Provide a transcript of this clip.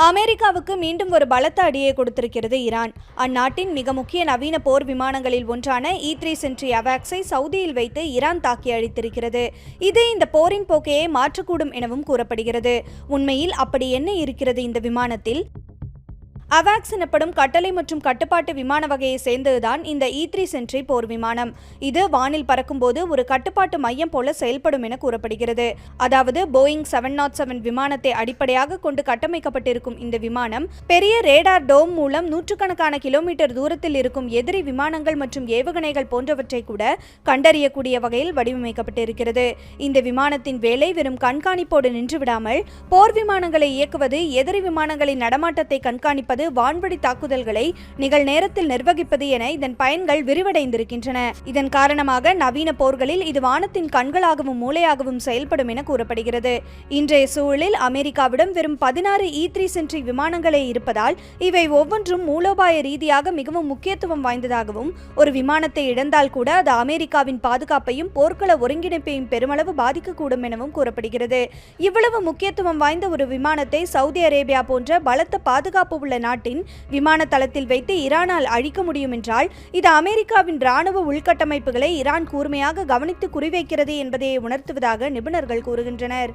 அமெரிக்காவுக்கு மீண்டும் ஒரு பலத்த அடியை கொடுத்திருக்கிறது ஈரான். அந்நாட்டின் மிக முக்கிய நவீன போர் விமானங்களில் ஒன்றான E-3 சென்ட்ரி அவாக்ஸை சவுதியில் வைத்து ஈரான் தாக்கி அழித்திருக்கிறது. இது இந்த போரின் போக்கையே மாற்றக்கூடும் எனவும் கூறப்படுகிறது. உண்மையில் அப்படி என்ன இருக்கிறது இந்த விமானத்தில்? அவாக்ஸ் எனப்படும் கட்டளை மற்றும் கட்டுப்பாட்டு விமான வகையை சேர்ந்ததுதான் இந்த E-3 சென்ட்ரி போர் விமானம். இது வானில் பறக்கும்போது ஒரு கட்டுப்பாட்டு மையம் போல செயல்படும் என கூறப்படுகிறது. அதாவது போயிங் 707 விமானத்தை அடிப்படையாக கொண்டு கட்டமைக்கப்பட்டிருக்கும் இந்த விமானம் பெரிய ரேடார் டோம் மூலம் நூற்றுக்கணக்கான கிலோமீட்டர் தூரத்தில் இருக்கும் எதிரி விமானங்கள் மற்றும் ஏவுகணைகள் போன்றவற்றை கூட கண்டறியக்கூடிய வகையில் வடிவமைக்கப்பட்டிருக்கிறது. இந்த விமானத்தின் வேலை வெறும் கண்காணிப்போடு நின்றுவிடாமல் போர் விமானங்களை இயக்குவது, எதிரி விமானங்களின் நடமாட்டத்தை கண்காணிப்பது, வான்வழி தாக்குதல்களை நிகழ்நேரத்தில் நிர்வகிப்பது என இதன் பயன்கள் விரிவடைந்திருக்கின்றன. இதன் காரணமாக நவீன போர்களில் இது வானத்தின் கண்களாகவும் மூளையாகவும் செயல்படும் என கூறப்படுகிறது. இன்றைய சூழலில் அமெரிக்காவிடம் வெறும் 16 E-3 சென்ட்ரி விமானங்களே இருப்பதால் இவை ஒவ்வொன்றும் மூலோபாய ரீதியாக மிகவும் முக்கியத்துவம் வாய்ந்ததாகவும், ஒரு விமானத்தை இழந்தால் கூட அது அமெரிக்காவின் பாதுகாப்பையும் போர்க்கள ஒருங்கிணைப்பையும் பெருமளவு பாதிக்கக்கூடும் எனவும் கூறப்படுகிறது. இவ்வளவு முக்கியத்துவம் வாய்ந்த ஒரு விமானத்தை சவுதி அரேபியா போன்ற பலத்த பாதுகாப்பு உள்ள நாட்டின் விமான தளத்தில் வைத்து ஈரானால் அழிக்க முடியும் என்றால் இது அமெரிக்காவின் இராணுவ உள்கட்டமைப்புகளை ஈரான் கூர்மையாக கவனித்து குறிவைக்கிறது என்பதையே உணர்த்துவதாக நிபுணர்கள் கூறுகின்றனர்.